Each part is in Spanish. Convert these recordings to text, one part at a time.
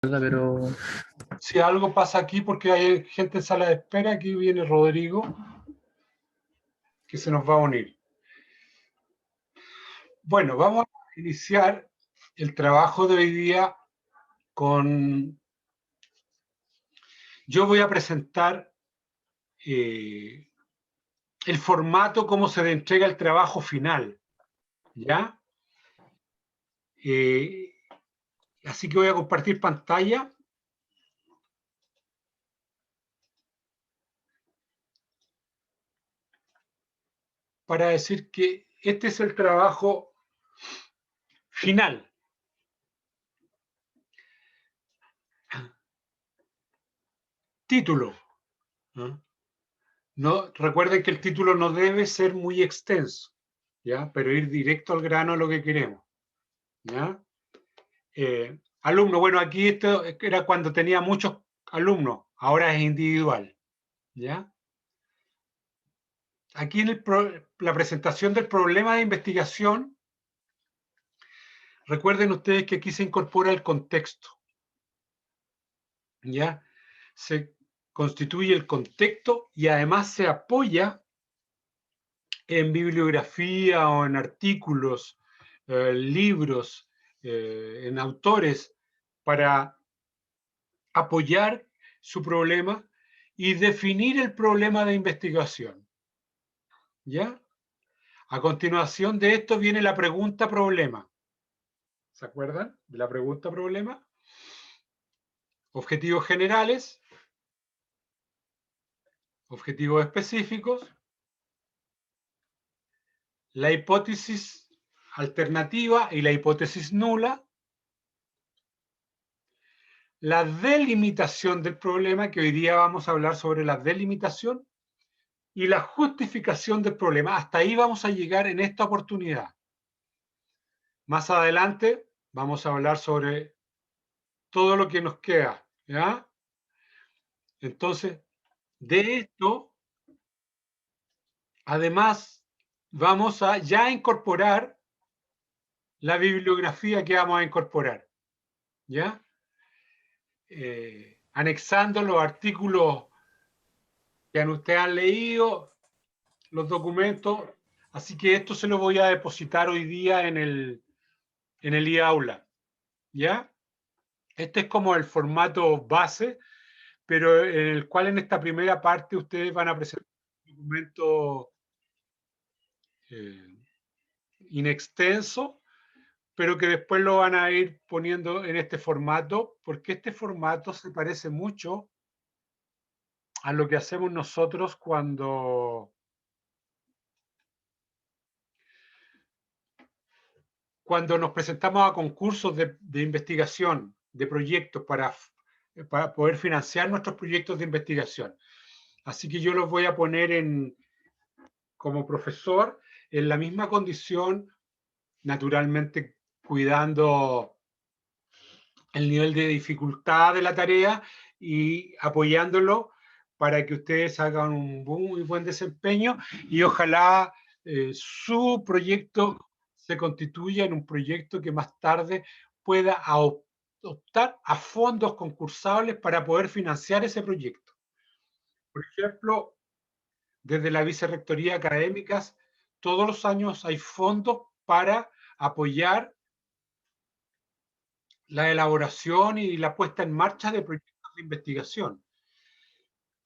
Pero Si algo pasa aquí, porque hay gente en sala de espera, aquí viene Rodrigo, que se nos va a unir. Bueno, vamos a iniciar el trabajo de hoy día con... Yo voy a presentar el formato, cómo se le entrega el trabajo final, ¿ya? Así que voy a compartir pantalla. Para decir que este es el trabajo final. Título. No, recuerden que el título no debe ser muy extenso, ¿ya? Pero ir directo al grano es lo que queremos, ¿ya? Alumno, bueno, aquí esto era cuando tenía muchos alumnos, ahora es individual, ¿ya? Aquí en la presentación del problema de investigación, recuerden ustedes que aquí se incorpora el contexto, ¿ya? Se constituye el contexto y además se apoya en bibliografía o en artículos, libros, en autores para apoyar su problema y definir el problema de investigación. ¿Ya? A continuación de esto viene la pregunta-problema. ¿Se acuerdan de la pregunta-problema? Objetivos generales, objetivos específicos, la hipótesis alternativa y la hipótesis nula, la delimitación del problema, que hoy día vamos a hablar sobre la delimitación, y la justificación del problema. Hasta ahí vamos a llegar en esta oportunidad. Más adelante vamos a hablar sobre todo lo que nos queda, ¿ya? Entonces, de esto, además, vamos a ya incorporar la bibliografía que vamos a incorporar, ¿ya? Anexando los artículos que ustedes han leído, los documentos, así que esto se lo voy a depositar hoy día en el e-aula, ¿ya? Este es como el formato base, pero en el cual en esta primera parte ustedes van a presentar un documento inextenso, pero que después lo van a ir poniendo en este formato, porque este formato se parece mucho a lo que hacemos nosotros cuando nos presentamos a concursos de investigación, de proyectos para poder financiar nuestros proyectos de investigación. Así que yo los voy a poner como profesor en la misma condición, naturalmente cuidando el nivel de dificultad de la tarea y apoyándolo para que ustedes hagan un muy buen desempeño y ojalá su proyecto se constituya en un proyecto que más tarde pueda optar a fondos concursables para poder financiar ese proyecto. Por ejemplo, desde la Vicerrectoría Académicas, todos los años hay fondos para apoyar la elaboración y la puesta en marcha de proyectos de investigación.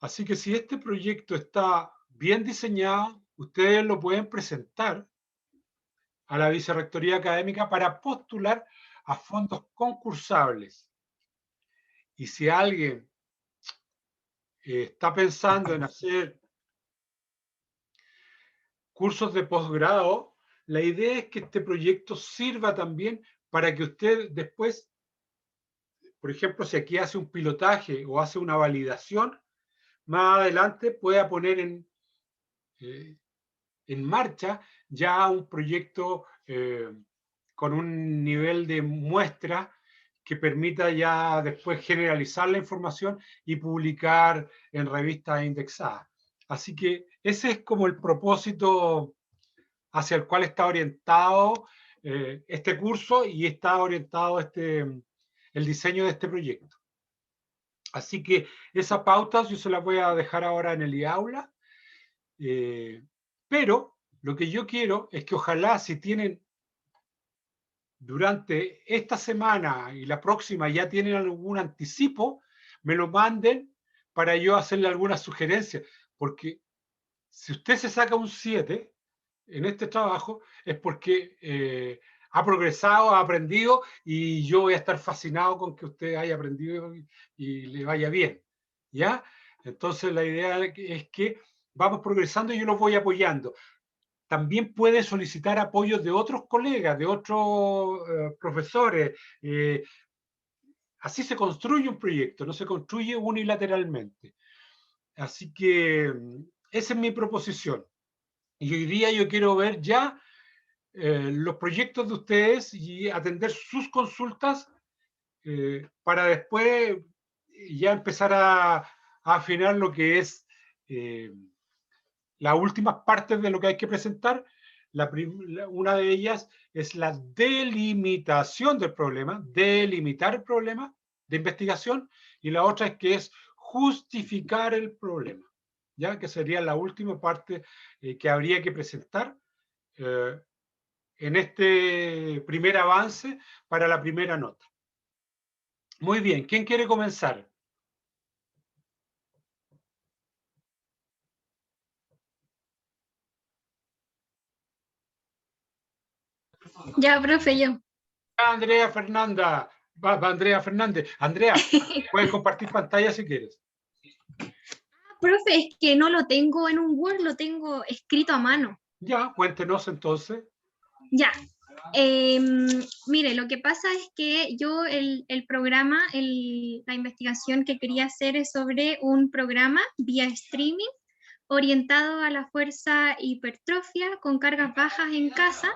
Así que si este proyecto está bien diseñado, ustedes lo pueden presentar a la Vicerrectoría Académica para postular a fondos concursables. Y si alguien está pensando en hacer cursos de posgrado, la idea es que este proyecto sirva también para que usted después, por ejemplo, si aquí hace un pilotaje o hace una validación, más adelante pueda poner en marcha ya un proyecto con un nivel de muestra que permita ya después generalizar la información y publicar en revistas indexadas. Así que ese es como el propósito hacia el cual está orientado este curso y está orientado el diseño de este proyecto. Así que esa pauta yo se la voy a dejar ahora en el aula, pero lo que yo quiero es que ojalá si tienen durante esta semana y la próxima ya tienen algún anticipo, me lo manden para yo hacerle algunas sugerencias, porque si usted se saca un 7 en este trabajo es porque ha progresado, ha aprendido y yo voy a estar fascinado con que usted haya aprendido y le vaya bien, ¿ya? Entonces la idea es que vamos progresando y yo los voy apoyando. También puede solicitar apoyo de otros colegas, de otros profesores. Así se construye un proyecto, no se construye unilateralmente. Así que esa es mi proposición. Y hoy día yo quiero ver ya los proyectos de ustedes y atender sus consultas para después ya empezar a afinar lo que es las últimas partes de lo que hay que presentar. Una de ellas es la delimitación del problema, delimitar el problema de investigación, y la otra es que es justificar el problema, ya que sería la última parte que habría que presentar en este primer avance para la primera nota. Muy bien, ¿quién quiere comenzar? Ya, profe, yo. Andrea Fernanda, Andrea Fernández. Andrea, puedes compartir pantalla si quieres. Profe, es que no lo tengo en un Word, lo tengo escrito a mano. Ya, cuéntenos entonces. Ya. Mire, lo que pasa es que yo el programa, la investigación que quería hacer es sobre un programa vía streaming orientado a la fuerza hipertrofia con cargas bajas en casa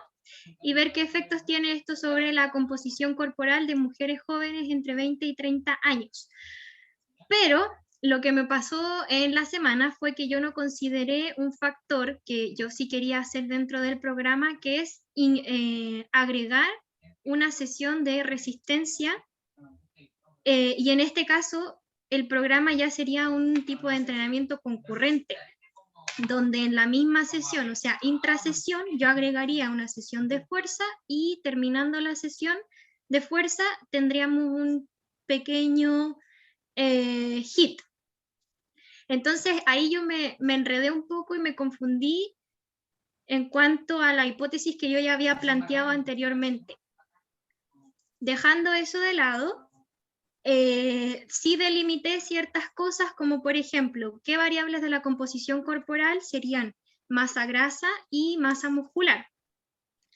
y ver qué efectos tiene esto sobre la composición corporal de mujeres jóvenes entre 20 y 30 años. Pero lo que me pasó en la semana fue que yo no consideré un factor que yo sí quería hacer dentro del programa, que es agregar una sesión de resistencia, y en este caso el programa ya sería un tipo de entrenamiento concurrente, donde en la misma sesión, o sea, intrasesión, yo agregaría una sesión de fuerza y terminando la sesión de fuerza tendríamos un pequeño HIIT. Entonces ahí yo me enredé un poco y me confundí en cuanto a la hipótesis que yo ya había planteado anteriormente. Dejando eso de lado, sí delimité ciertas cosas como por ejemplo, qué variables de la composición corporal serían masa grasa y masa muscular.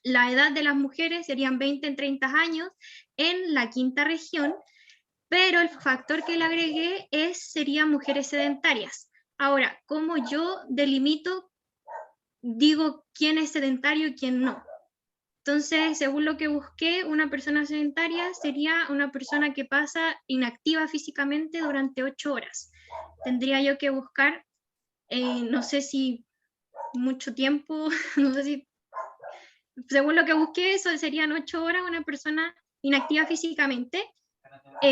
La edad de las mujeres serían 20 en 30 años en la quinta región, pero el factor que le agregué serían mujeres sedentarias. Ahora, ¿cómo yo delimito, digo quién es sedentario y quién no? Entonces, según lo que busqué, una persona sedentaria sería una persona que pasa inactiva físicamente durante 8 horas. Tendría yo que buscar, no sé si mucho tiempo, no sé si, según lo que busqué, eso serían 8 horas una persona inactiva físicamente,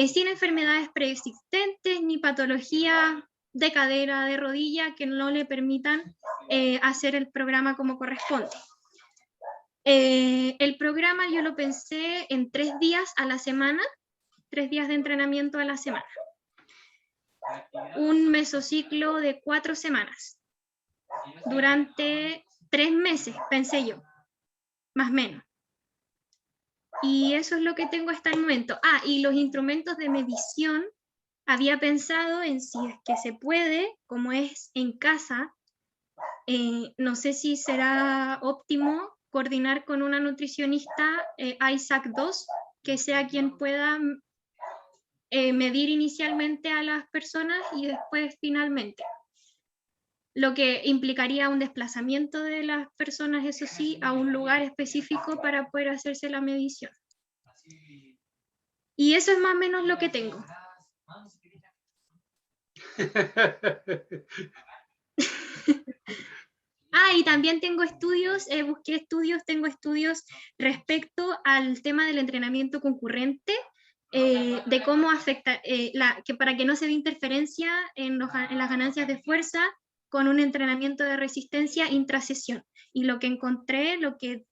sin enfermedades preexistentes ni patología de cadera, de rodilla, que no le permitan hacer el programa como corresponde. El programa yo lo pensé en 3 días a la semana, 3 días de entrenamiento a la semana. Un mesociclo de 4 semanas. Durante 3 meses, pensé yo, más o menos. Y eso es lo que tengo hasta el momento. Ah, y los instrumentos de medición, había pensado en si es que se puede, como es en casa, no sé si será óptimo coordinar con una nutricionista ISAC 2, que sea quien pueda medir inicialmente a las personas y después finalmente. Lo que implicaría un desplazamiento de las personas, eso sí, a un lugar específico para poder hacerse la medición. Y eso es más o menos lo que tengo. Y también tengo estudios, busqué estudios, tengo estudios respecto al tema del entrenamiento concurrente, de cómo afecta, que para que no se dé interferencia en las ganancias de fuerza con un entrenamiento de resistencia intrasesión. Y lo que encontré, lo que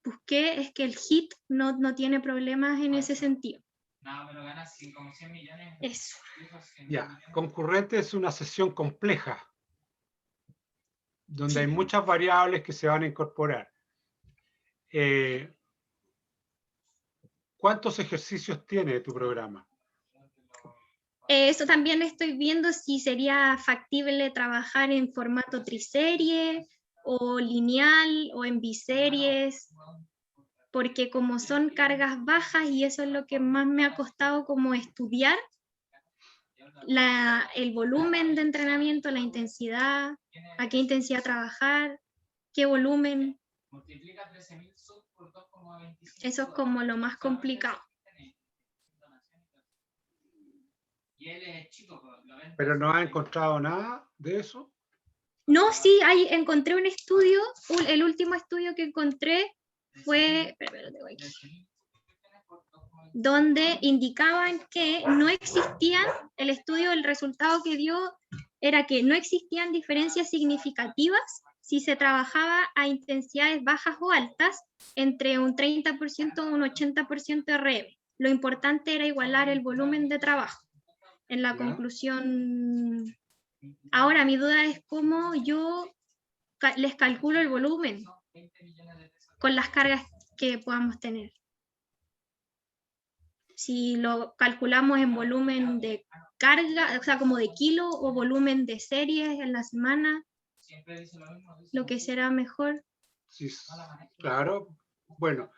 busqué es que el HIIT no tiene problemas en ese sentido. No, pero ganas como 100 millones. Eso. Ya, concurrente es una sesión compleja, donde Sí. hay muchas variables que se van a incorporar. ¿Cuántos ejercicios tiene tu programa? Eso también estoy viendo si sería factible trabajar en formato triserie o lineal o en biseries, porque como son cargas bajas y eso es lo que más me ha costado como estudiar, el volumen de entrenamiento, la intensidad, a qué intensidad trabajar, qué volumen. Multiplica 13.000 sub por 2,25. Eso es como lo más complicado. Y él es chico, ¿Pero no has encontrado nada de eso? No, sí, encontré un estudio, el último estudio que encontré fue, donde indicaban que no existían, el estudio, el resultado que dio era que no existían diferencias significativas si se trabajaba a intensidades bajas o altas entre un 30% o un 80% RM. Lo importante era igualar el volumen de trabajo. En la conclusión, ahora mi duda es cómo yo les calculo el volumen con las cargas que podamos tener. Si lo calculamos en volumen de carga, o sea, como de kilo o volumen de series en la semana, lo que será mejor. Sí, claro. Bueno,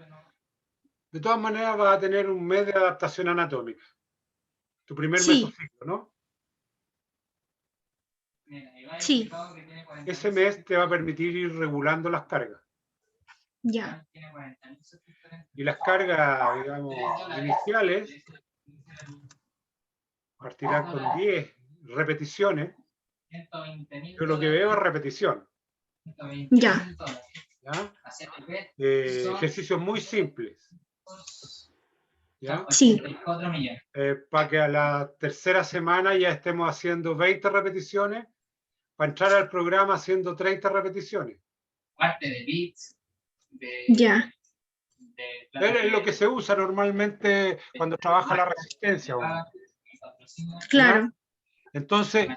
de todas maneras vas a tener un mes de adaptación anatómica. Tu primer mesociclo, ¿no? Sí. Ese mes te va a permitir ir regulando las cargas. Ya. Y las cargas, digamos, iniciales partirán con 10 repeticiones. Yo lo que veo es repetición. Ya. ¿Ya? Ejercicios muy simples. ¿Ya? Sí. Para que a la tercera semana ya estemos haciendo 20 repeticiones, para entrar al programa haciendo 30 repeticiones. Parte de beats. Ya. Es lo que se usa normalmente cuando trabaja la resistencia. Claro. Entonces,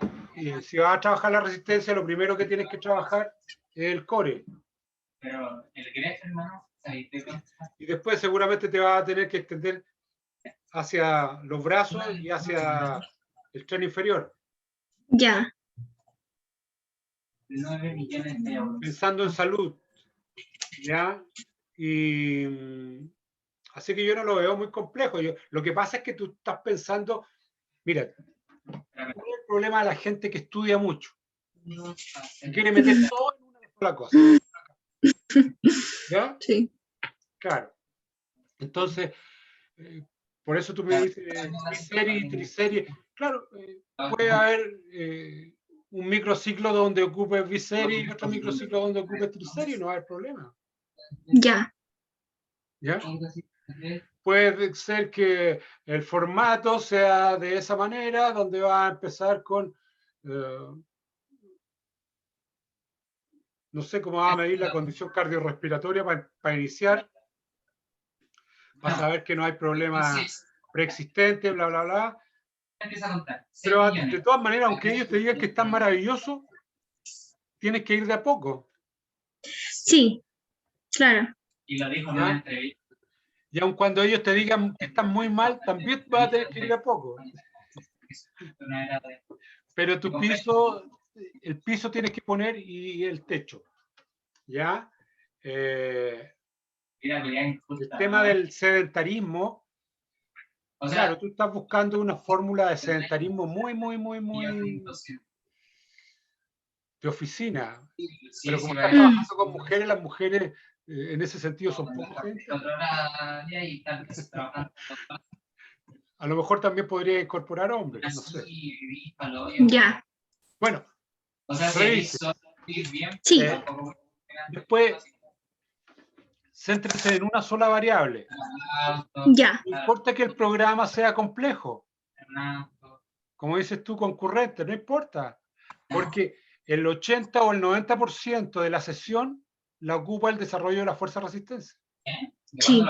si vas a trabajar la resistencia, lo primero que tienes que trabajar es el core. Pero el grefo, hermano, y después seguramente te vas a tener que extender hacia los brazos y hacia el tren inferior. Ya. 9 millones de euros. Pensando en salud. ¿Ya? Y así que yo no lo veo muy complejo. Lo que pasa es que tú estás pensando, mira, ¿cuál es el problema de la gente que estudia mucho? Y quiere meter todo en una sola cosa. ¿Ya? Sí. Claro. Entonces, por eso tú me dices biserie y triserie. Claro, puede haber un microciclo donde ocupes biserie y otro microciclo donde ocupes triserie, no va a haber problema. Ya. ¿Ya? Puede ser que el formato sea de esa manera, donde va a empezar con, no sé cómo va a medir la condición cardiorrespiratoria para iniciar, para saber que no hay problema preexistente, bla, bla, bla. Pero de todas maneras, aunque ellos te digan que están maravillosos, tienes que ir de a poco. Sí, claro. Y lo dijo en una entrevista. Y aun cuando ellos te digan que están muy mal, también vas a tener que ir de a poco. Pero tu piso, el piso tienes que poner y el techo. ¿Ya? El tema del sedentarismo, claro, tú estás buscando una fórmula de sedentarismo muy de oficina. Pero como estás trabajando con mujeres, las mujeres en ese sentido son poco sedentarias. A lo mejor también podría incorporar hombres, no sé. Ya. Bueno, revise. Sí. Después, Céntrense en una sola variable. Ya. No importa que el programa sea complejo. Como dices tú, concurrente, no importa. Porque el 80 o el 90% de la sesión la ocupa el desarrollo de la fuerza de resistencia. Sí.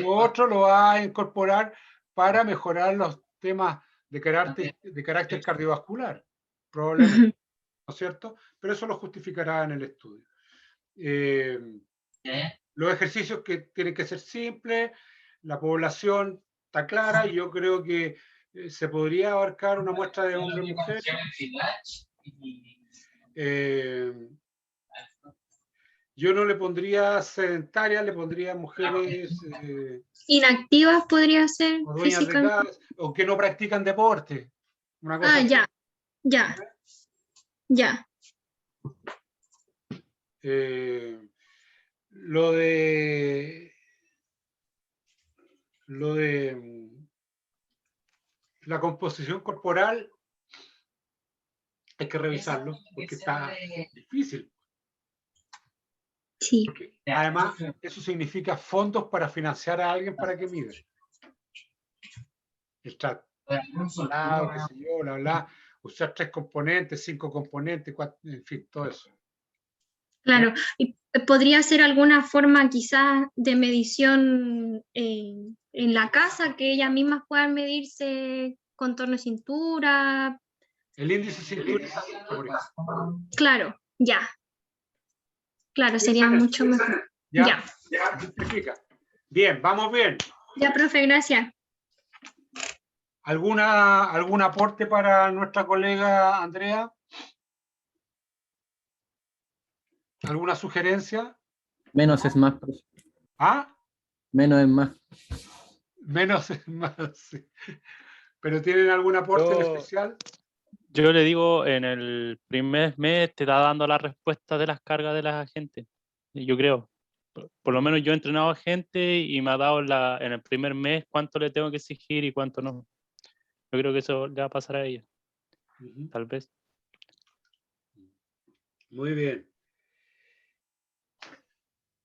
Lo otro lo va a incorporar para mejorar los temas de carácter cardiovascular, probablemente, ¿no es cierto? Pero eso lo justificará en el estudio. Los ejercicios que tienen que ser simples, la población está clara, y yo creo que se podría abarcar una muestra de hombres y mujeres. Yo no le pondría sedentarias, le pondría mujeres Inactivas podría ser o dueñas de físicamente. casa, o que no practican deporte. Una cosa así. Ya, ya, ya. Lo de la composición corporal hay que revisarlo porque está difícil. Sí. Porque además, eso significa fondos para financiar a alguien para que mide. El tratado, qué sé yo, bla, bla, usar 3 componentes, 5 componentes, 4, en fin, todo eso. Claro, y podría ser alguna forma quizás de medición en la casa, que ellas mismas puedan medirse contorno de cintura. El índice cintura, por ejemplo. Claro, ya. Claro, sería Piensa en eso. mucho mejor. Ya. Ya. Simplifica. Bien, vamos bien. Ya, profe, gracias. ¿Algún aporte para nuestra colega Andrea? ¿Alguna sugerencia? Menos es más, profe. ¿Ah? Menos es más. Menos es más. Sí. ¿Pero tienen algún aporte en especial? Yo le digo, en el primer mes te está dando la respuesta de las cargas de la gente. Yo creo. Por lo menos yo he entrenado a gente y me ha dado en el primer mes cuánto le tengo que exigir y cuánto no. Yo creo que eso le va a pasar a ella. Tal vez. Muy bien.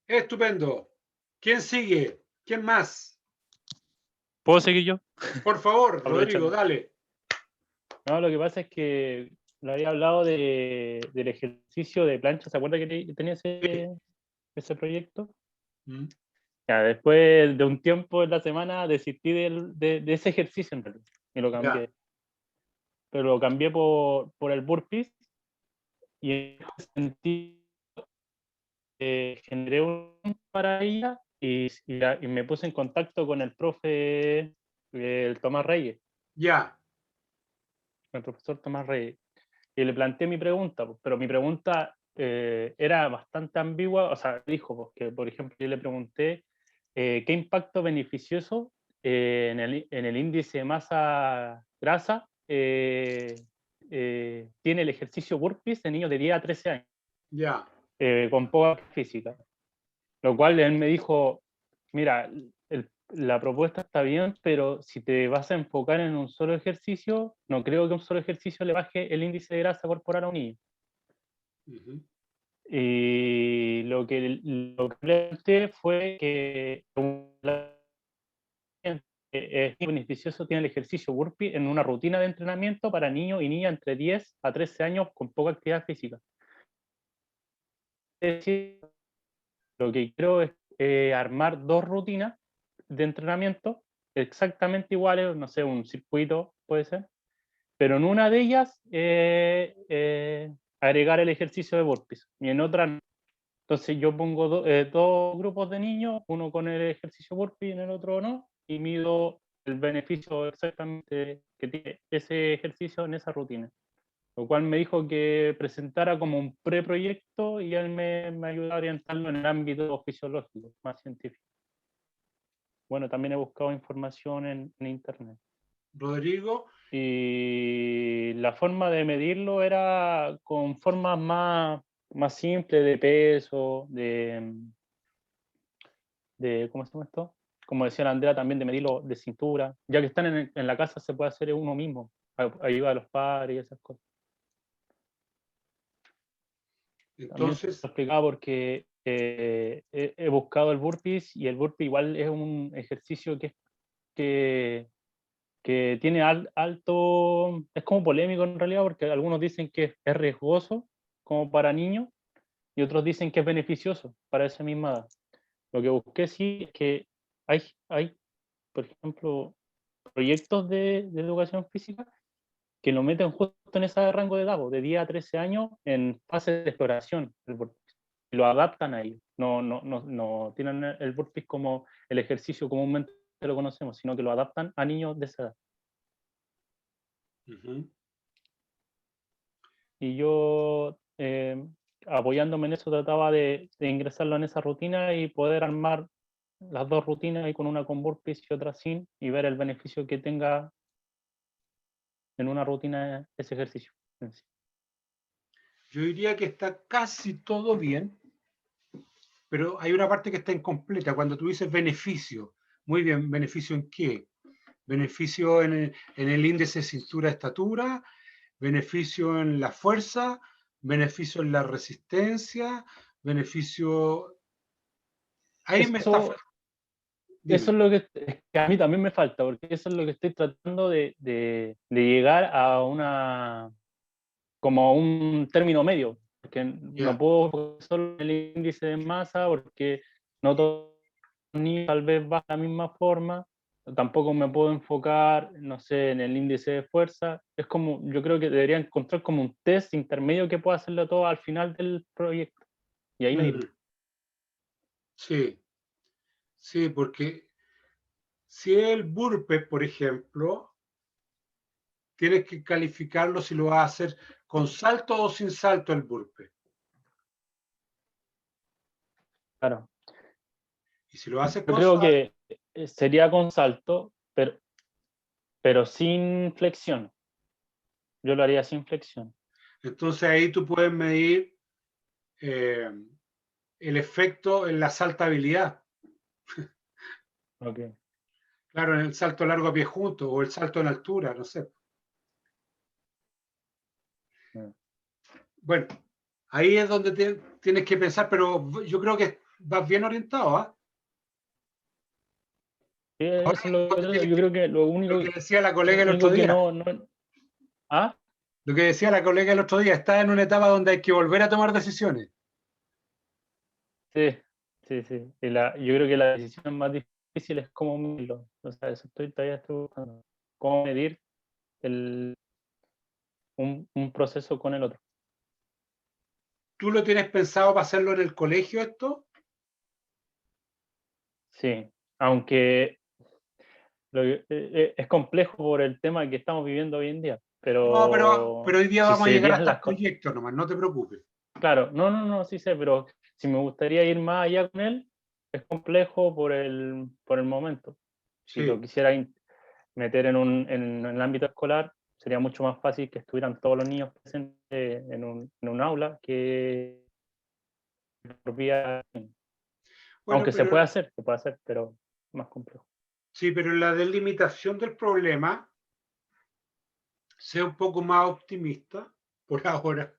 Estupendo. ¿Quién sigue? ¿Quién más? ¿Puedo seguir yo? Por favor, Rodrigo, dale. No, lo que pasa es que le había hablado del ejercicio de plancha. ¿Se acuerda que tenía ese proyecto? Ya, después de un tiempo en la semana desistí de ese ejercicio en realidad y lo cambié. Pero lo cambié por el burpees y en ese sentido generé un para ella y me puse en contacto con el profe, el Tomás Reyes. Ya. El profesor Tomás Reyes. Y le planteé mi pregunta, pero mi pregunta era bastante ambigua. O sea, dijo, porque, por ejemplo, yo le pregunté qué impacto beneficioso en el índice de masa grasa tiene el ejercicio burpees en niños de 10 a 13 años. Ya. Con poca física. Lo cual él me dijo, mira, la propuesta está bien, pero si te vas a enfocar en un solo ejercicio, no creo que un solo ejercicio le baje el índice de grasa corporal a un niño. Y lo que planteé fue que es beneficioso tiene el ejercicio burpee en una rutina de entrenamiento para niños y niñas entre 10 a 13 años con poca actividad física. Es decir, lo que quiero es armar 2 rutinas de entrenamiento exactamente iguales, no sé, un circuito puede ser, pero en una de ellas agregar el ejercicio de burpees y en otra no. Entonces yo pongo 2 grupos de niños, uno con el ejercicio burpee y en el otro no, y mido el beneficio exactamente que tiene ese ejercicio en esa rutina. Lo cual me dijo que presentara como un preproyecto y él me ayudó a orientarlo en el ámbito fisiológico, más científico. Bueno, también he buscado información en internet. Rodrigo. Y la forma de medirlo era con formas más simples de peso, ¿cómo se llama esto? Como decía la Andrea, también de medirlo de cintura. Ya que están en la casa, se puede hacer uno mismo, ayuda a los padres y esas cosas. Entonces, también explicaba porque he buscado el burpees y el burpee igual es un ejercicio que tiene alto, es como polémico en realidad, porque algunos dicen que es riesgoso como para niños y otros dicen que es beneficioso para esa misma edad. Lo que busqué sí es que hay por ejemplo, proyectos de educación física que lo meten justo en ese rango de edad, de 10 a 13 años, en fase de exploración del burpees. Y lo adaptan a ellos. No tienen el burpees como el ejercicio comúnmente lo conocemos, sino que lo adaptan a niños de esa edad. Ujú. Y yo, apoyándome en eso, trataba de ingresarlo en esa rutina y poder armar las dos rutinas, y con una con burpees y otra sin, y ver el beneficio que tenga en una rutina ese ejercicio en sí. Yo diría que está casi todo bien, pero hay una parte que está incompleta. Cuando tú dices beneficio, muy bien, ¿beneficio en qué? Beneficio en el índice cintura-estatura, beneficio en la fuerza, beneficio en la resistencia, beneficio... Ahí me está... Eso Dime. es lo que a mí también me falta, porque eso es lo que estoy tratando de llegar a como un término medio, porque Ya. no puedo enfocar solo en el índice de masa, porque no todos los niños tal vez va de la misma forma, tampoco me puedo enfocar, no sé, en el índice de fuerza. Es como, yo creo que debería encontrar como un test intermedio que pueda hacerlo todo al final del proyecto, y ahí medirlo. Sí, sí, porque si el burpee, por ejemplo, tienes que calificarlo si lo vas a hacer con salto o sin salto el burpee. Claro. Y si lo haces Yo con creo salto, que sería con salto, pero sin flexión. Yo lo haría sin flexión. entonces ahí tú puedes medir el efecto en la saltabilidad. Okay. Claro, en el salto largo a pie junto o el salto en altura, no sé. Bueno, ahí es donde tienes que pensar, pero yo creo que vas bien orientado, ¿ah? Sí, Ahora eso es lo que donde tienes yo creo que lo que decía la colega el otro único que día, no. ¿Ah? lo que decía la colega el otro día, está en una etapa donde hay que volver a tomar decisiones. Sí, sí, sí. Yo creo que la decisión más difícil es cómo medirlo. O sea, eso todavía estoy buscando. Cómo medir un proceso con el otro. ¿Tú lo tienes pensado para hacerlo en el colegio esto? Sí, aunque es complejo por el tema que estamos viviendo hoy en día, No, pero pero hoy día si vamos a se llegar dieran hasta el las cosas. proyecto nomás, no te preocupes. Claro, no, sí sé, pero si me gustaría ir más allá con él, es complejo por el momento. Si lo Sí. quisiera meter en el ámbito escolar, sería mucho más fácil que estuvieran todos los niños presentes en un aula que por vía. Bueno, Aunque pero se puede hacer, pero más complejo. sí, pero en la delimitación del problema, sea un poco más optimista por ahora.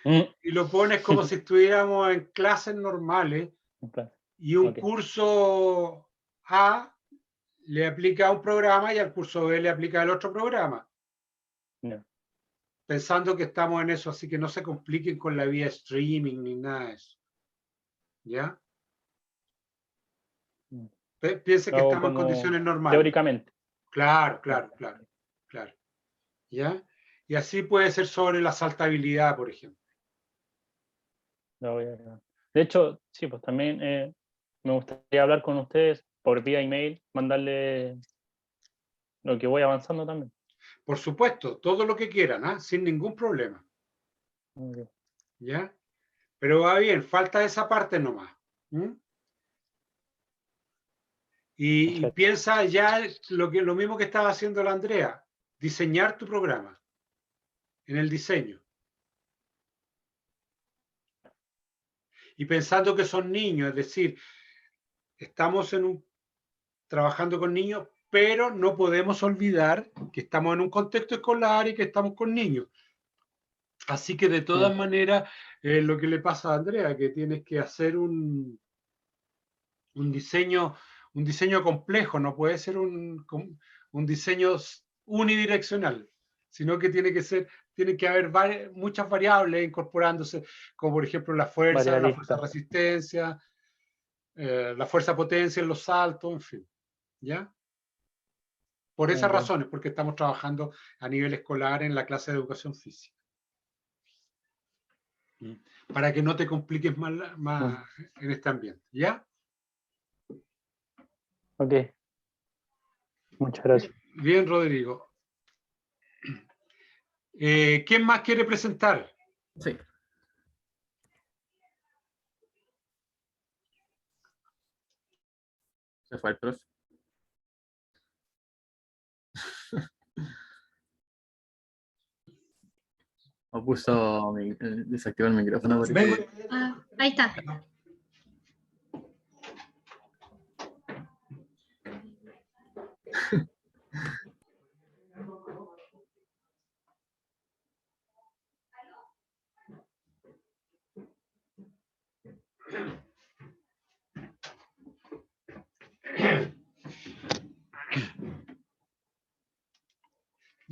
Y lo pones como si estuviéramos en clases normales y un Okay. curso A le aplica a un programa y al curso B le aplica al otro programa. No. Pensando que estamos en eso, así que no se compliquen con la vía streaming ni nada de eso. ¿Ya? Piense Lo que hago estamos en como condiciones normales. teóricamente. Claro, Claro. claro, claro, claro. ¿Ya? Y así puede ser sobre la saltabilidad, por ejemplo. De hecho, sí, pues también me gustaría hablar con ustedes por vía email, mandarle lo que voy avanzando también. Por supuesto, todo lo que quieran, ¿eh? Sin ningún problema. Okay. ¿Ya? Pero va bien, falta esa parte nomás. ¿Mm? Y Perfecto. piensa ya lo mismo que estaba haciendo la Andrea, diseñar tu programa en el diseño. Y pensando que son niños, es decir, estamos trabajando con niños, pero no podemos olvidar que estamos en un contexto escolar y que estamos con niños. Así que de todas maneras, lo que le pasa a Andrea, que tienes que hacer un diseño complejo, no puede ser un diseño unidireccional, sino que tiene que haber muchas variables incorporándose, como por ejemplo la fuerza Variadista. resistencia, la fuerza potencia en los saltos, en fin, ¿ya? Por esas Bien. razones, porque estamos trabajando a nivel escolar en la clase de educación física. Para que no te compliques más en este ambiente, ¿ya? Ok. Muchas gracias. Bien, Rodrigo. ¿Quién más quiere presentar? Sí. Se fue el profe. O puso desactivó el micrófono. Porque... Ahí está.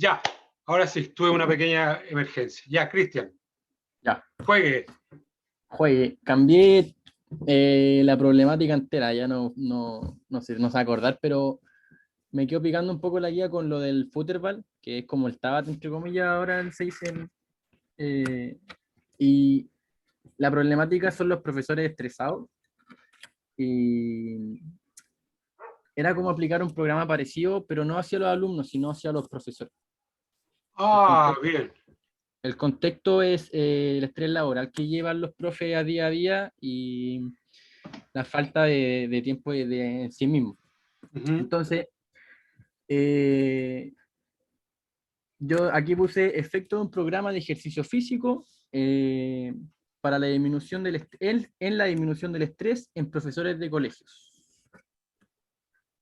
Ya, ahora sí, tuve una pequeña emergencia. Ya, Cristian. Ya. Juegue. Cambié la problemática entera, ya no sé, no sé acordar, pero me quedo picando un poco la guía con lo del Futterball, que es como el Tabat, entre comillas, ahora se dice. Y la problemática son los profesores estresados. Y era como aplicar un programa parecido, pero no hacia los alumnos, sino hacia los profesores. Ah, bien. El contexto es el estrés laboral que llevan los profes a día y la falta de tiempo de sí mismos. Entonces, yo aquí puse efecto de un programa de ejercicio físico para la disminución en la disminución del estrés en profesores de colegios.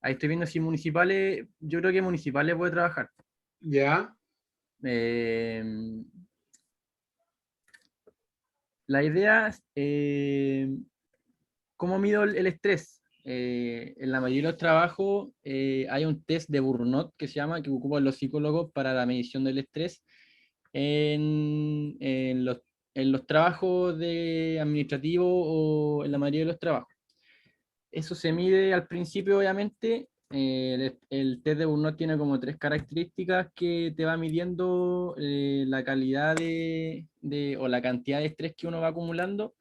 Ahí estoy viendo si municipales, yo creo que municipales puede trabajar. Ya. La idea es cómo mido el estrés. En la mayoría de los trabajos hay un test de Burnout que se llama, que ocupan los psicólogos para la medición del estrés en los trabajos de administrativo o en la mayoría de los trabajos. Eso se mide al principio, obviamente. El test de Burnout tiene como 3 características que te va midiendo la calidad o la cantidad de estrés que uno va acumulando.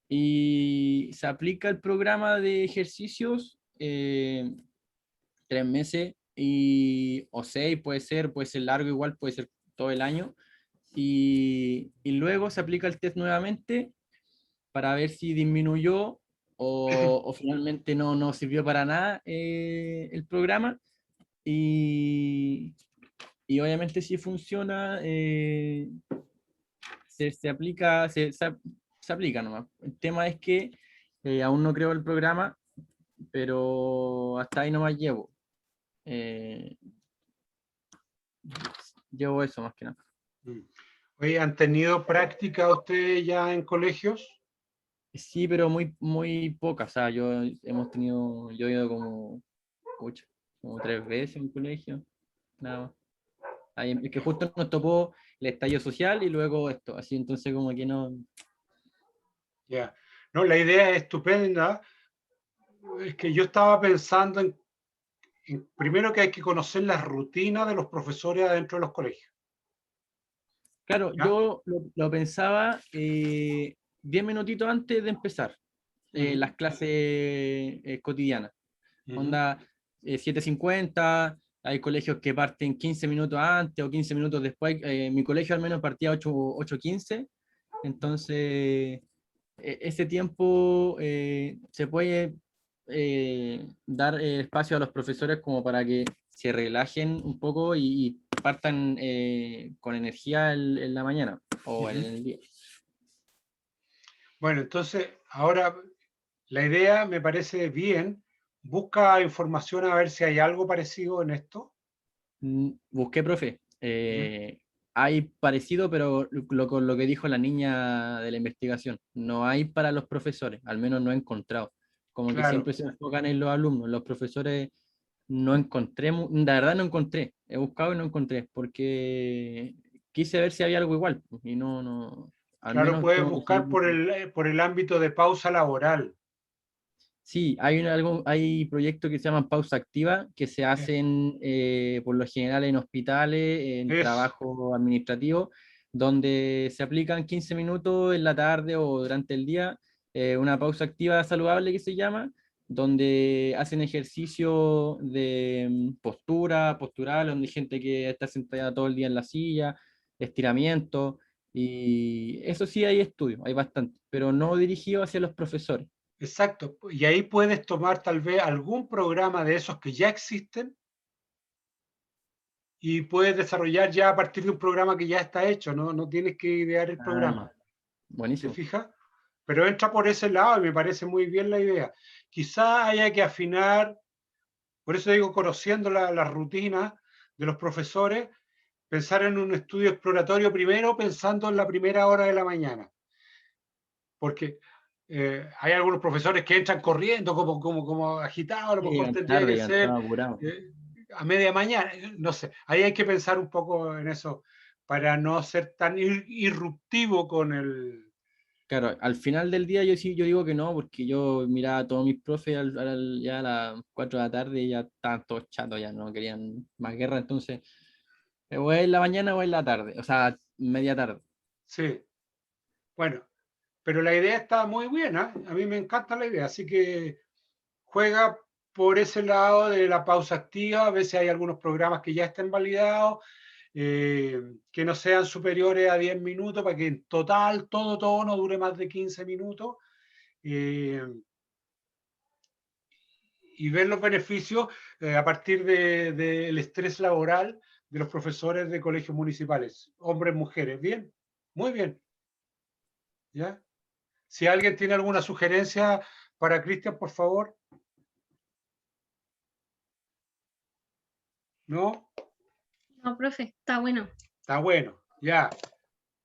Y se aplica el programa de ejercicios 3 meses o 6, puede ser largo igual, puede ser todo el año. Y luego se aplica el test nuevamente para ver si disminuyó o finalmente no sirvió para nada el programa. Y obviamente si funciona, se aplica, se aplica nomás. El tema es que aún no creo el programa, pero hasta ahí nomás llevo. Llevo eso más que nada. Oye, ¿han tenido práctica ustedes ya en colegios? Sí, pero muy poca. O sea, yo he ido como 3 veces en un colegio, nada más. Ahí, es que justo nos tocó el estallido social y luego esto, así entonces como que no... Ya. No, la idea es estupenda. Es que yo estaba pensando en primero que hay que conocer las rutinas de los profesores adentro de los colegios. Claro, ¿Ya? yo lo pensaba 10 minutitos antes de empezar las clases cotidianas. Onda 7:50, hay colegios que parten 15 minutos antes o 15 minutos después. Mi colegio al menos partía 8:15, entonces ese tiempo se puede dar espacio a los profesores como para que se relajen un poco y partan con energía en la mañana o en el día. Bueno, entonces, ahora la idea me parece bien. Busca información a ver si hay algo parecido en esto. Busqué, profe. hay parecido, pero con lo que dijo la niña de la investigación. No hay para los profesores, al menos no he encontrado. Como que Claro. siempre se enfocan en los alumnos. Los profesores no encontré, la verdad no encontré. He buscado y no encontré, porque quise ver si había algo igual, pues, y no, al Claro, menos puedes tengo que buscar seguir. por el ámbito de pausa laboral. Sí, hay proyectos que se llaman pausa activa, que se Eh, hacen por lo general en hospitales, en Eso, trabajo administrativo, donde se aplican 15 minutos en la tarde o durante el día, una pausa activa saludable que se llama, donde hacen ejercicio de postural, donde hay gente que está sentada todo el día en la silla, estiramiento, y eso sí hay estudios, hay bastante, pero no dirigido hacia los profesores. exacto. Y ahí puedes tomar tal vez algún programa de esos que ya existen y puedes desarrollar ya a partir de un programa que ya está hecho, no tienes que idear el Ah, programa. ya. ¿Te Buenísimo. fijas? Pero entra por ese lado y me parece muy bien la idea. Quizá haya que afinar, por eso digo, conociendo las rutinas de los profesores, pensar en un estudio exploratorio primero, pensando en la primera hora de la mañana. Porque hay algunos profesores que entran corriendo como agitados, a lo Sí, mejor llegan tendría tarde, que llegan ser todos apurados. a media mañana, no sé, ahí hay que pensar un poco en eso para no ser tan irruptivo con el... Claro, al final del día yo sí, yo digo que no, porque yo miraba a todos mis profes ya a las 4 de la tarde y ya estaban todos chatos, ya no querían más guerra, entonces, o es en la mañana o en la tarde, o sea, media tarde. Sí, bueno, pero la idea está muy buena, a mí me encanta la idea, así que juega por ese lado de la pausa activa, a veces hay algunos programas que ya estén validados, que no sean superiores a 10 minutos, para que en total todo no dure más de 15 minutos, eh, y ver los beneficios a partir del estrés laboral de los profesores de colegios municipales, hombres, mujeres. Bien, muy bien. ¿Ya? Si alguien tiene alguna sugerencia para Cristian, por favor. ¿No? No, profe, está bueno. Está bueno, ya,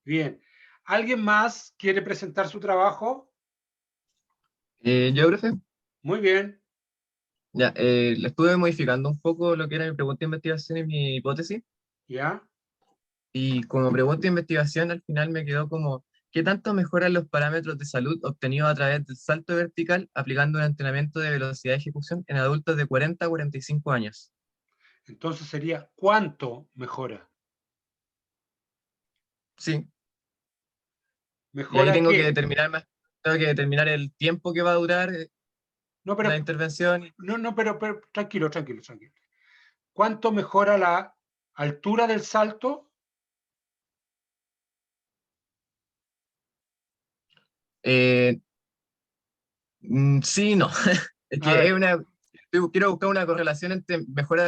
bien. ¿Alguien más quiere presentar su trabajo? Yo, profe, Muy bien, ya, le estuve modificando un poco lo que era mi pregunta de investigación y mi hipótesis, ya, y como pregunta de investigación al final me quedó como, ¿qué tanto mejoran los parámetros de salud obtenidos a través del salto vertical aplicando un entrenamiento de velocidad de ejecución en adultos de 40 a 45 años? entonces sería ¿cuánto mejora? Sí, y ahí ¿Mejora qué? tengo que determinar el tiempo que va a durar No, la intervención. no, pero tranquilo. ¿Cuánto mejora la altura del salto? Eh, sí, no. Es A que ver, quiero buscar una correlación entre mejora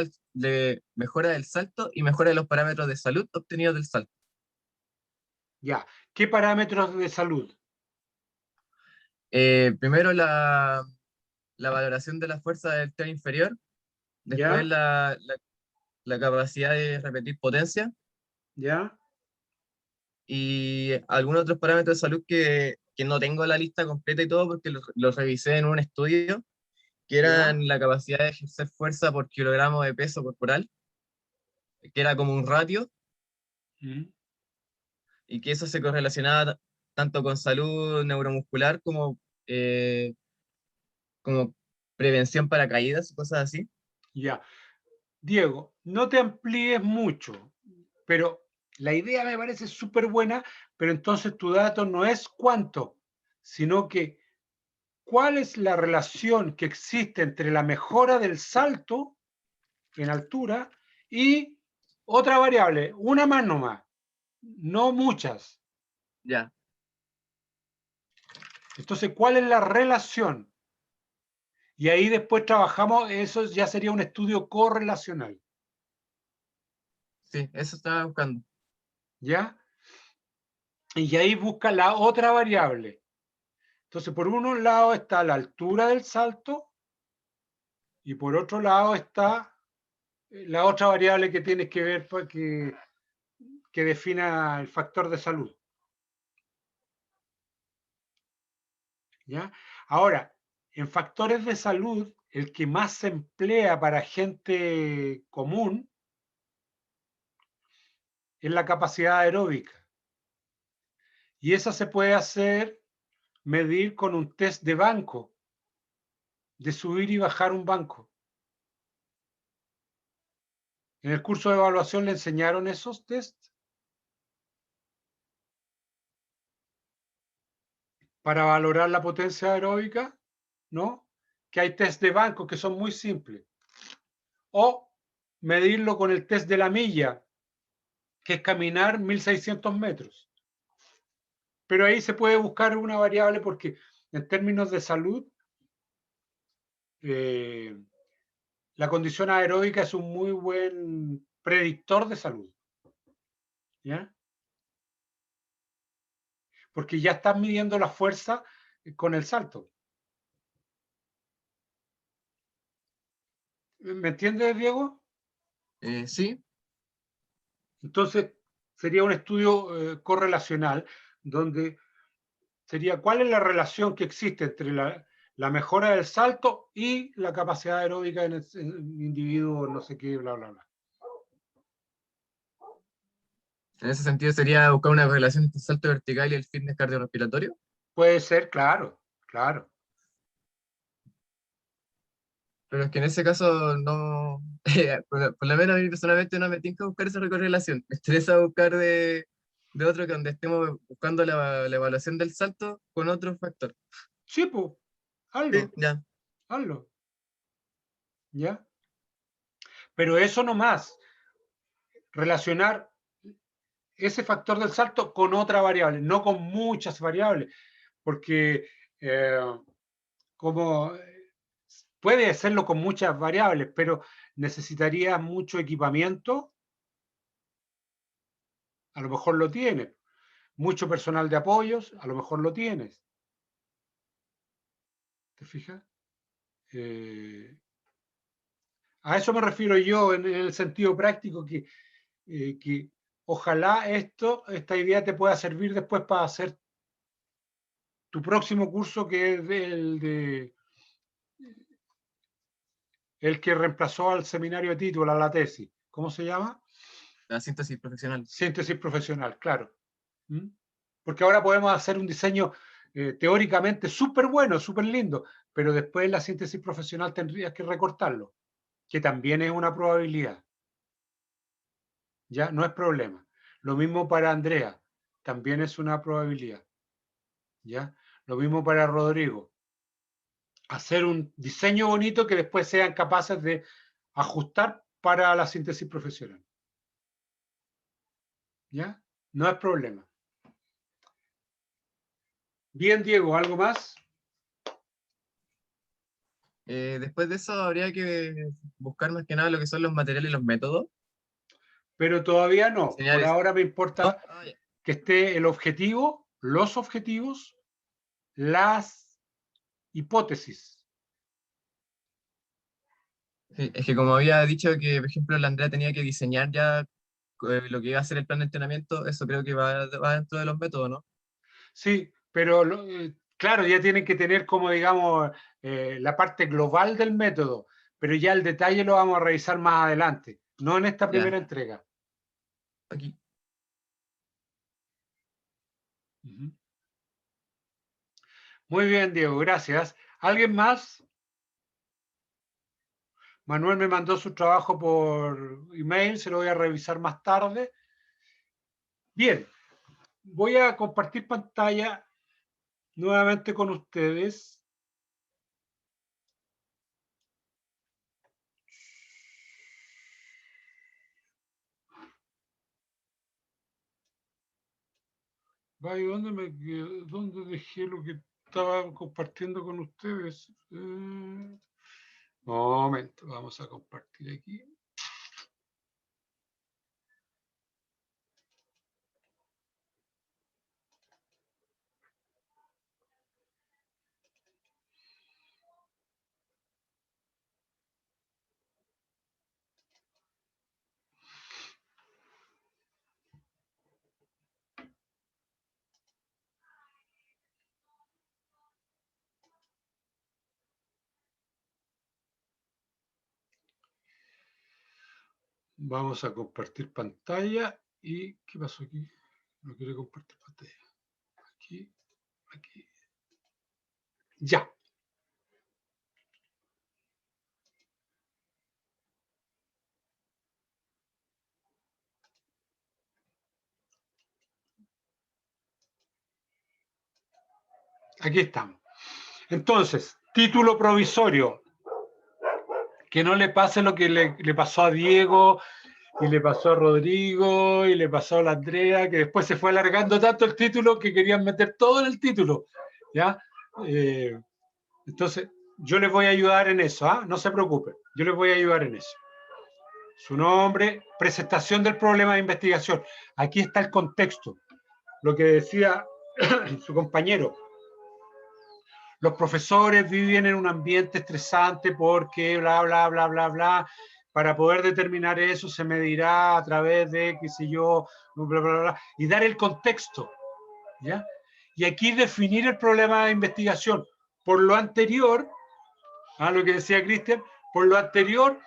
del salto y mejora de los parámetros de salud obtenidos del salto. ya. ¿Qué parámetros de salud? Primero la valoración de la fuerza del tren inferior, después ¿Ya? la capacidad de repetir potencia ¿Ya? y algunos otros parámetros de salud que no tengo la lista completa y todo porque los revisé en un estudio, que ¿Ya? eran la capacidad de ejercer fuerza por kilogramo de peso corporal, que era como un ratio, ¿Mm? y que eso se correlacionaba tanto con salud neuromuscular eh, como prevención para caídas y cosas así. Ya. Diego, no te amplíes mucho, pero la idea me parece súper buena, pero entonces tu dato no es cuánto, sino que cuál es la relación que existe entre la mejora del salto en altura y otra variable, una más nomás, no muchas. Ya, Entonces, ¿cuál es la relación? Y ahí después trabajamos, eso ya sería un estudio correlacional, sí, eso estaba buscando. ¿ya? Y ahí busca la otra variable. Entonces, por un lado está la altura del salto y por otro lado está la otra variable que tienes que ver, que defina el factor de salud. ¿Ya? Ahora, en factores de salud, el que más se emplea para gente común es la capacidad aeróbica. Y esa se puede medir con un test de banco, de subir y bajar un banco. ¿En el curso de evaluación le enseñaron esos tests? Para valorar la potencia aeróbica, ¿no? Que hay test de banco que son muy simples. O medirlo con el test de la milla, que es caminar 1600 metros. Pero ahí se puede buscar una variable porque en términos de salud, la condición aeróbica es un muy buen predictor de salud. ¿Ya? Porque ya estás midiendo la fuerza con el salto. ¿Me entiendes, Diego? Sí, Entonces, sería un estudio correlacional donde sería cuál es la relación que existe entre la mejora del salto y la capacidad aeróbica en el individuo, no sé qué, bla, bla, bla. en ese sentido sería buscar una relación entre el salto vertical y el fitness cardiorrespiratorio. Puede ser, claro, claro. Pero es que en ese caso no, por lo menos a mí personalmente no me tinca buscar esa correlación. Me interesa buscar de otro que donde estemos buscando la evaluación del salto con otro factor. Sí, pues, Sí, hazlo, ya. hazlo. ¿Ya? Pero eso no más, relacionar ese factor del salto con otra variable, no con muchas variables, porque eh, como puede hacerlo con muchas variables, pero necesitaría mucho equipamiento, a lo mejor lo tienes, mucho personal de apoyos, a lo mejor lo tienes. ¿Te fijas? A eso me refiero yo en el sentido práctico, que ojalá esta idea te pueda servir después para hacer tu próximo curso, que es el que reemplazó al seminario de título, a la tesis. ¿Cómo se llama? La síntesis profesional. Síntesis profesional, claro. ¿Mm? Porque ahora podemos hacer un diseño teóricamente súper bueno, súper lindo, pero después la síntesis profesional tendrías que recortarlo, que también es una probabilidad. Ya no es problema. Lo mismo para Andrea, también es una probabilidad. ¿Ya? Lo mismo para Rodrigo. Hacer un diseño bonito que después sean capaces de ajustar para la síntesis profesional. ¿Ya? No es problema. Bien, Diego, ¿algo más? Después de eso habría que buscar más que nada lo que son los materiales y los métodos. Pero todavía no. Por Señales. ahora me Ah, importa ah, ya. que esté el objetivo, los objetivos, las hipótesis. Sí, es que como había dicho que, por ejemplo, la Andrea tenía que diseñar ya lo que iba a ser el plan de entrenamiento, eso creo que va dentro de los métodos, ¿no? Sí, pero claro, ya tienen que tener como, digamos, la parte global del método, pero ya el detalle lo vamos a revisar más adelante, no en esta Ya, primera entrega. aquí. Ujú. Muy bien, Diego, gracias. ¿Alguien más? Manuel me mandó su trabajo por email, se lo voy a revisar más tarde. Bien, voy a compartir pantalla nuevamente con ustedes. Vaya, ¿dónde dejé lo que estaba compartiendo con ustedes? Momento, vamos a compartir aquí. Vamos a compartir pantalla. ¿Y qué pasó aquí? No quiere compartir pantalla. Aquí, aquí. Ya. Aquí estamos. Entonces, título provisorio. Que no le pase lo que le pasó a Diego, y le pasó a Rodrigo, y le pasó a la Andrea, que después se fue alargando tanto el título que querían meter todo en el título. ¿Ya? Entonces, yo les voy a ayudar en eso, ¿ah? No se preocupen, yo les voy a ayudar en eso. Su nombre, presentación del problema de investigación. Aquí está el contexto, lo que decía su compañero. Los profesores viven en un ambiente estresante porque bla, bla, bla, bla, bla. Para poder determinar eso se medirá a través de, qué sé yo, bla, bla, bla, y dar el contexto, ¿ya? Y aquí definir el problema de investigación. Por lo anterior, a lo que decía Cristian, por lo anterior,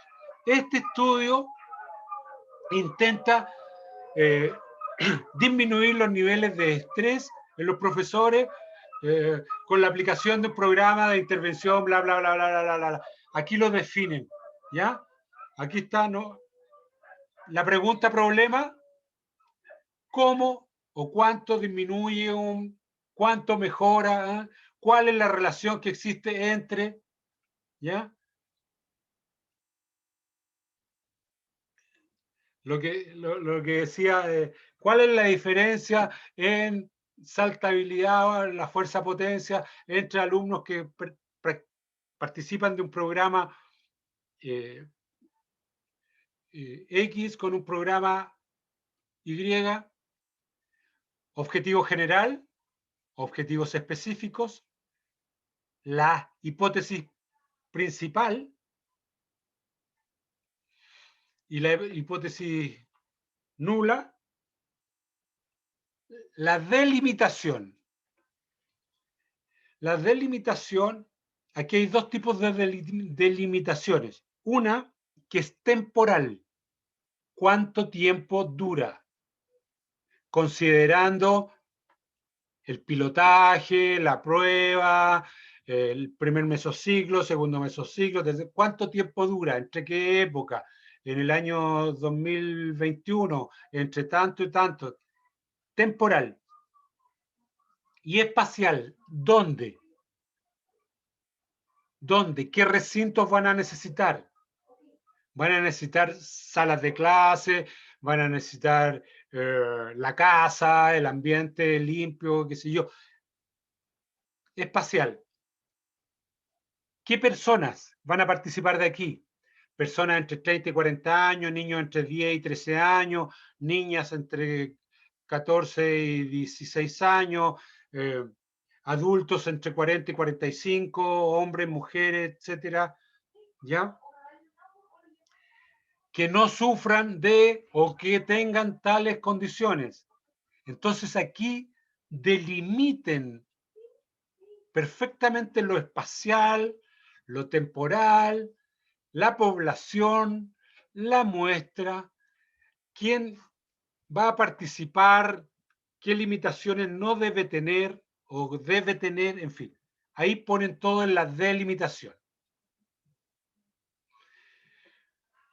este estudio intenta disminuir los niveles de estrés en los profesores con la aplicación de un programa de intervención, bla, bla, bla, bla, bla, bla, bla. Aquí lo definen, ¿ya? Aquí está, ¿no? La pregunta problema, ¿cómo o cuánto disminuye cuánto mejora? ¿Eh? ¿Cuál es la relación que existe entre, ¿ya? Lo que decía, ¿cuál es la diferencia en saltabilidad, la fuerza potencia entre alumnos que participan de un programa X con un programa Y? Objetivo general, objetivos específicos, la hipótesis principal y la hipótesis nula, la delimitación. La delimitación, aquí hay dos tipos de delimitaciones. Una que es temporal. ¿Cuánto tiempo dura? Considerando el pilotaje, la prueba, el primer mesociclo, segundo mesociclo, ¿cuánto tiempo dura? ¿Entre qué época? En el año 2021, entre tanto y tanto. Temporal. Y espacial, ¿dónde? ¿Dónde? ¿Qué recintos van a necesitar? Van a necesitar salas de clase, van a necesitar la casa, el ambiente limpio, qué sé yo. Espacial. ¿Qué personas van a participar de aquí? Personas entre 30 y 40 años, niños entre 10 y 13 años, niñas entre 14 y 16 años, adultos entre 40 y 45, hombres, mujeres, etcétera, ¿ya? Que no sufran de o que tengan tales condiciones. Entonces aquí delimiten perfectamente lo espacial, lo temporal, la población, la muestra, quién va a participar, qué limitaciones no debe tener o debe tener, en fin. Ahí ponen todo en la delimitación.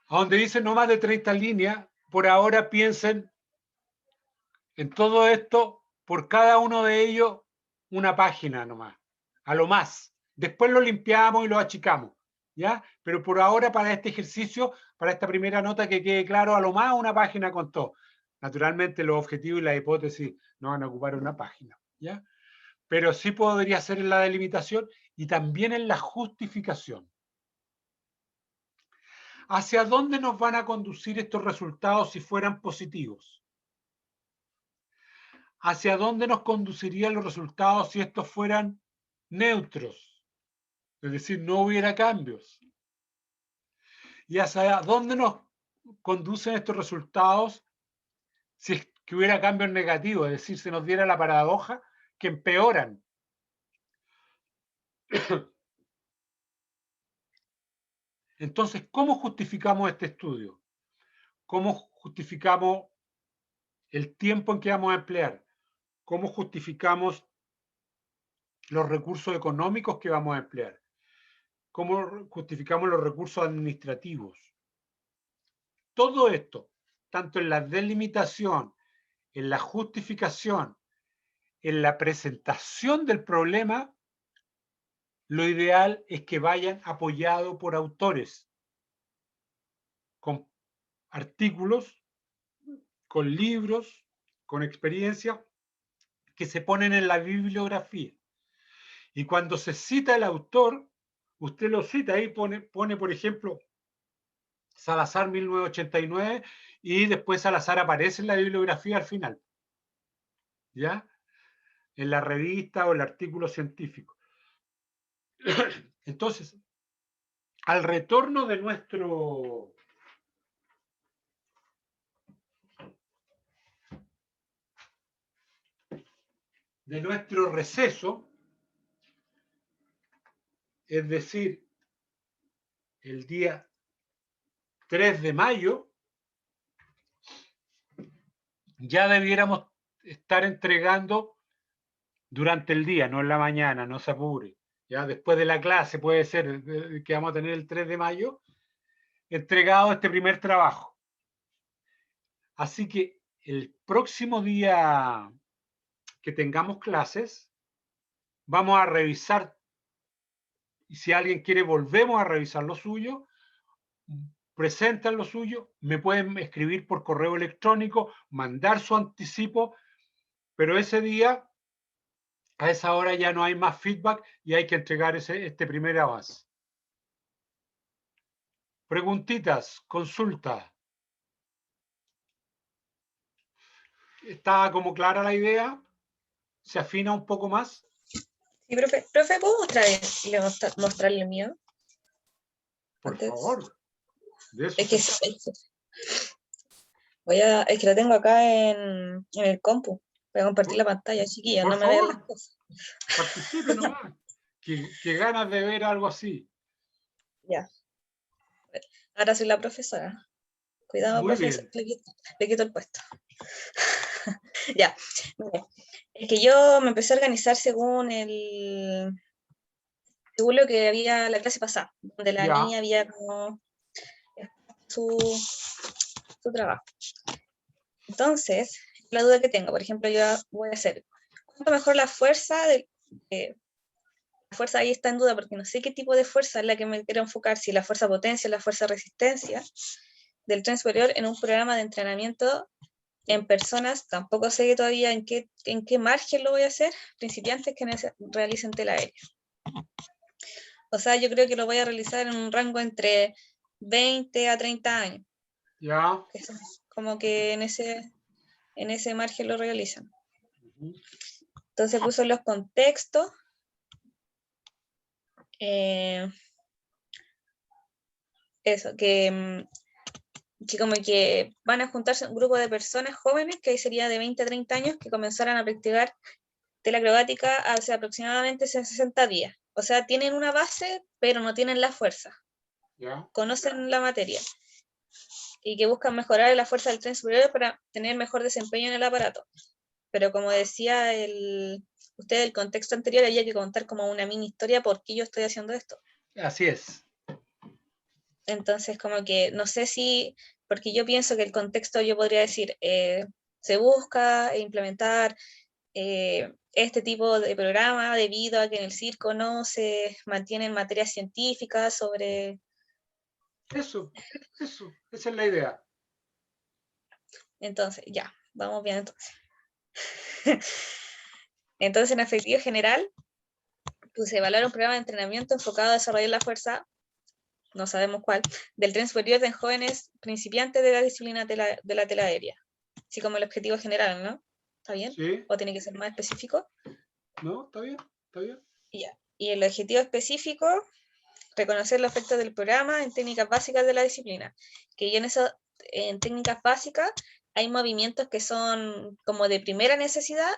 A donde dice no más de 30 líneas, por ahora piensen en todo esto, por cada uno de ellos, una página nomás, a lo más. Después lo limpiamos y lo achicamos, ¿ya? Pero por ahora, para este ejercicio, para esta primera nota, que quede claro, a lo más una página con todo. Naturalmente, los objetivos y la hipótesis no van a ocupar una página, ¿ya? Pero sí podría ser en la delimitación y también en la justificación. ¿Hacia dónde nos van a conducir estos resultados si fueran positivos? ¿Hacia dónde nos conducirían los resultados si estos fueran neutros? Es decir, no hubiera cambios. ¿Y hacia dónde nos conducen estos resultados si es que hubiera cambios negativos? Es decir, se nos diera la paradoja que empeoran. Entonces, ¿cómo justificamos este estudio? cómo justificamos el tiempo en que vamos a emplear, cómo justificamos los recursos económicos que vamos a emplear, cómo justificamos los recursos administrativos. Todo esto, tanto en la delimitación, en la justificación, en la presentación del problema, lo ideal es que vayan apoyados por autores, con artículos, con libros, con experiencia, que se ponen en la bibliografía. Y cuando se cita el autor, usted lo cita ahí, pone por ejemplo, Salazar 1989, y después Salazar aparece en la bibliografía al final, ¿ya? En la revista o el artículo científico. Entonces, al retorno de nuestro receso, es decir, el día 3 de mayo, ya debiéramos estar entregando durante el día, no en la mañana, no se apure. Ya después de la clase, puede ser que vamos a tener el 3 de mayo, entregado este primer trabajo. Así que el próximo día que tengamos clases, vamos a revisar, y si alguien quiere, volvemos a revisar lo suyo, presentan lo suyo, me pueden escribir por correo electrónico, mandar su anticipo, pero ese día, a esa hora ya no hay más feedback y hay que entregar este primer avance. Preguntitas, consulta. ¿Está como clara la idea? ¿Se afina un poco más? Sí, profe, ¿puedo mostrarle el mío? Por Antes. favor. De eso Es que, es que lo tengo acá en el compu. Voy a compartir la pantalla, chiquilla, por no me vean favor, las cosas. participe nomás. Qué ganas de ver algo así. Ya. Ahora soy la profesora. Cuidado, Muy profesor, bien. le quito el puesto. Ya. Es que yo me empecé a organizar según lo que había la clase pasada, donde la Ya. niña había como su trabajo. Entonces, la duda que tengo, por ejemplo, yo voy a hacer, ¿cuánto mejor la fuerza? La fuerza ahí está en duda porque no sé qué tipo de fuerza es la que me quiero enfocar, si la fuerza potencia o la fuerza resistencia del tren superior en un programa de entrenamiento en personas. Tampoco sé todavía en qué margen lo voy a hacer, principiantes que realicen tela aérea. O sea, yo creo que lo voy a realizar en un rango entre 20 a 30 años. Ya. Como que en ese margen lo realizan. Entonces puso los contextos. Eso, que como que van a juntarse un grupo de personas jóvenes, que ahí sería de 20 a 30 años, que comenzaran a practicar tela acrobática hace aproximadamente 60 días. O sea, tienen una base, pero no tienen la fuerza. Ya. Conocen la materia. Y que buscan mejorar la fuerza del tren superior para tener mejor desempeño en el aparato. Pero como decía usted, el contexto anterior, había que contar como una mini historia por qué yo estoy haciendo esto. Así es. Entonces, como que no sé si, porque yo pienso que el contexto, yo podría decir, se busca implementar este tipo de programa debido a que en el circo no se mantienen materias científicas sobre... Eso, esa es la idea. Entonces, ya, vamos bien entonces. Entonces, en efectivo general, pues evaluar un programa de entrenamiento enfocado a desarrollar la fuerza, no sabemos cuál, del tren superior de jóvenes principiantes de la disciplina de la tela aérea. Así como el objetivo general, ¿no? ¿Está bien? Sí. ¿O tiene que ser más específico? No, está bien, está bien. Ya. Y el objetivo específico, reconocer los efectos del programa en técnicas básicas de la disciplina. Que en técnicas básicas hay movimientos que son como de primera necesidad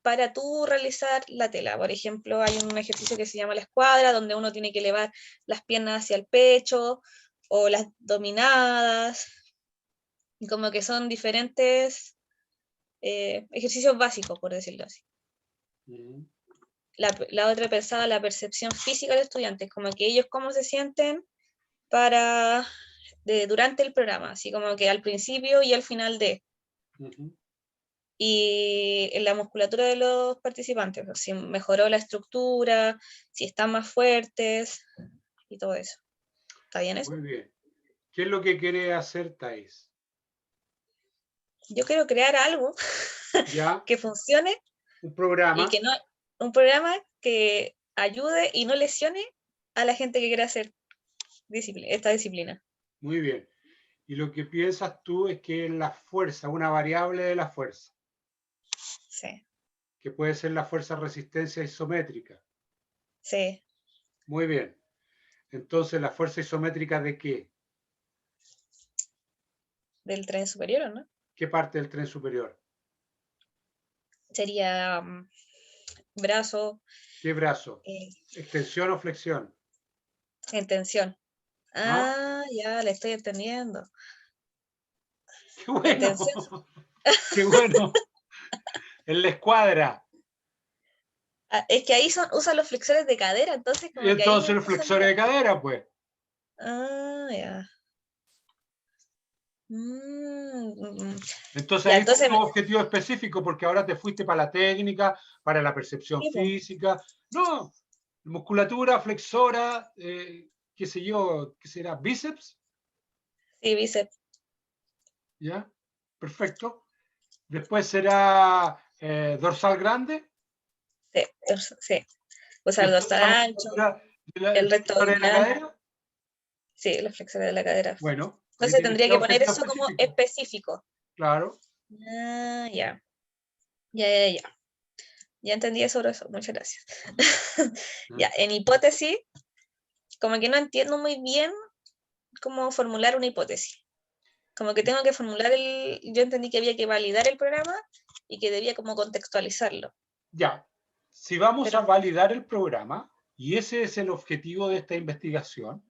para tú realizar la tela. Por ejemplo, hay un ejercicio que se llama la escuadra, donde uno tiene que elevar las piernas hacia el pecho, o las dominadas, Y como que son diferentes ejercicios básicos, por decirlo así. Ujú. La otra pensaba la percepción física de los estudiantes, como que ellos cómo se sienten durante el programa, así como que al principio y al final de. Ujú. Y en la musculatura de los participantes, pues, si mejoró la estructura, si están más fuertes y todo eso. ¿Está bien eso? Muy bien. ¿Qué es lo que quiere hacer Thais? Yo quiero crear algo Ya, que funcione un y programa. que no, un programa que ayude y no lesione a la gente que quiere hacer esta disciplina. Muy bien. Y lo que piensas tú es que la fuerza, una variable de la fuerza, Sí, que puede ser la fuerza resistencia isométrica. sí, Muy bien. Entonces, ¿la fuerza isométrica de qué? del tren superior, ¿no? ¿Qué parte del tren superior? Sería brazo, ¿Qué brazo? eh, ¿Extensión o flexión? en tensión. ¿Ah? Ah, ya, le estoy entendiendo. ¡Qué En bueno! tensión. ¡Qué bueno! En la escuadra. Ah, es que ahí usan los flexores de cadera, entonces Y como que ahí entonces me los puso flexores de cadera, pues. Ah, ya. Mm. Entonces Ya, ahí está entonces, tu objetivo específico, porque ahora te fuiste para la técnica, para la percepción sí, po. física. No, musculatura, flexora, qué sé yo, ¿qué será? ¿Bíceps? Sí, bíceps, ¿Ya? Perfecto. Después será dorsal grande, sí, sí. Usar después dorsal la ancho, musculatura de el recto flexores de la abdominal, cadera. sí, los flexores de la cadera. Bueno, ahí Entonces tienes tendría tres que poner objetivos eso como específicos. específico. Claro. Ah, ya. Ya. Ya entendí sobre eso, muchas gracias. Ya, en hipótesis, como que no entiendo muy bien cómo formular una hipótesis. Como que tengo que formular yo entendí que había que validar el programa y que debía como contextualizarlo. Ya. Si vamos a Pero, validar el programa, y ese es el objetivo de esta investigación,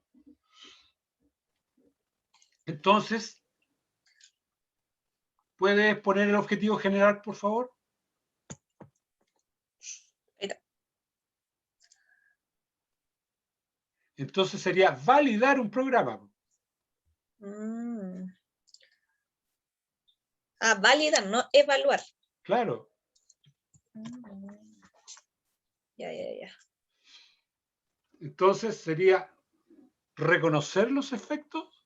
entonces, ¿puedes poner el objetivo general, por favor? ahí está. Entonces sería validar un programa. Mm. Ah, validar, no evaluar. Claro. Mm. Ya. Entonces sería reconocer los efectos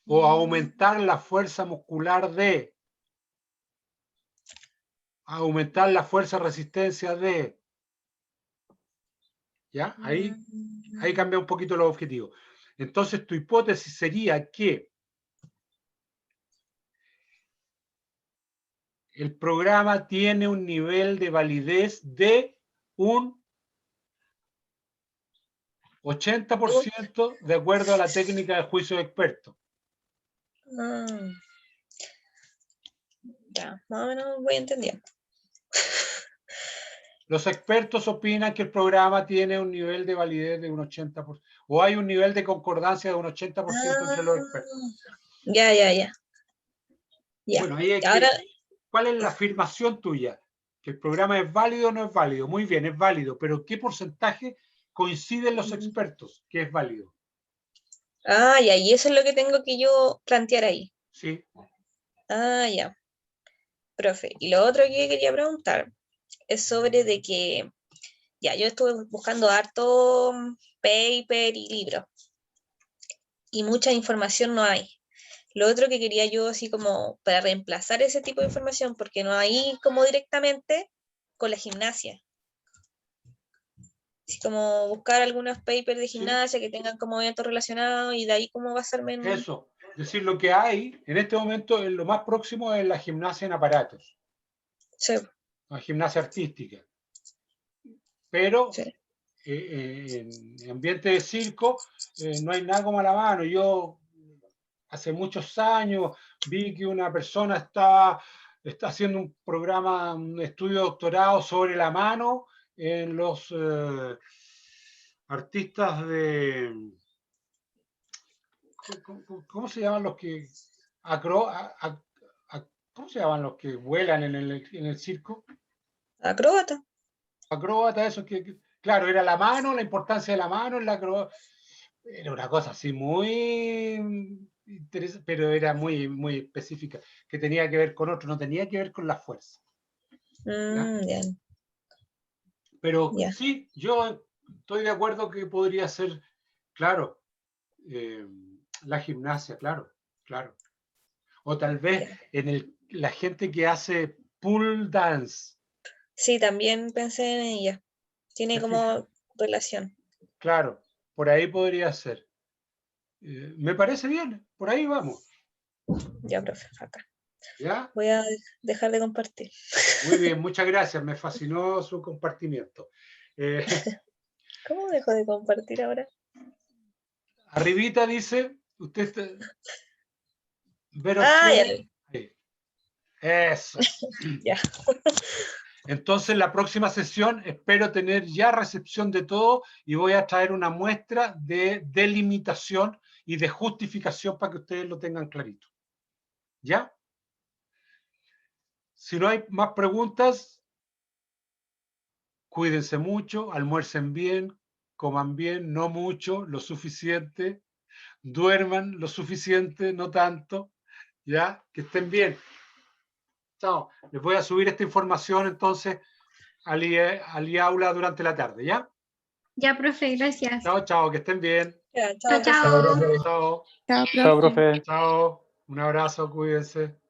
o aumentar la fuerza muscular de, aumentar la fuerza resistencia de, ¿ya? Ahí cambia un poquito los objetivos. Entonces tu hipótesis sería que el programa tiene un nivel de validez de un 80% de acuerdo a la técnica de juicio de expertos. Mm. Ya, más o menos voy entendiendo. Los expertos opinan que el programa tiene un nivel de validez de un 80%, o hay un nivel de concordancia de un 80% entre los expertos. Ya. Bueno, ahí es Ahora, que, ¿cuál es la afirmación tuya? ¿Que el programa es válido o no es válido? Muy bien, es válido, pero ¿qué porcentaje coinciden los expertos que es válido? ya, y eso es lo que tengo que yo plantear ahí. Sí. Ya, profe. Y lo otro que quería preguntar es sobre de que, ya, yo estuve buscando harto paper y libros, y mucha información no hay. Lo otro que quería yo, así como para reemplazar ese tipo de información, porque no hay como directamente con la gimnasia. Así como buscar algunos papers de Sí, gimnasia que tengan como eventos relacionados y de ahí como basarme en... eso. Es decir, lo que hay en este momento, lo más próximo es la gimnasia en aparatos, Sí, la gimnasia artística. Pero sí. en ambiente de circo no hay nada como a la mano. Yo hace muchos años vi que una persona está haciendo un programa, un estudio de doctorado sobre la mano en los artistas de, ¿cómo se llaman los que ¿cómo se llaman los que vuelan en el circo? Acróbata. Acróbata, eso claro, era la mano, la importancia de la mano en la acróbata. Era una cosa así muy interesante, pero era muy, muy específica, que tenía que ver con otro, no tenía que ver con la fuerza. Ya. Pero Ya. sí, yo estoy de acuerdo que podría ser, claro, la gimnasia, claro. O tal vez la gente que hace pool dance. Sí, también pensé en ella. Tiene ¿Te como relación. Claro, por ahí podría ser. Me parece bien, por ahí vamos. Ya, profe, acá. ¿Ya? Voy a dejar de compartir. Muy bien, muchas gracias. Me fascinó su compartimiento. ¿Cómo dejo de compartir ahora? Arribita dice, Ah, ya. Sí. Eso. Ya. Entonces, la próxima sesión espero tener ya recepción de todo y voy a traer una muestra de delimitación y de justificación para que ustedes lo tengan clarito. ¿Ya? Si no hay más preguntas, cuídense mucho, almuercen bien, coman bien, no mucho, lo suficiente, duerman lo suficiente, no tanto, ¿ya? Que estén bien. Chao. Les voy a subir esta información entonces al aula durante la tarde, ¿ya? Ya, profe, gracias. Chao, que estén bien. Ya, Chao, chao, profe. chao. Chao, Chao, Chao, profe. chao. Un abrazo, cuídense.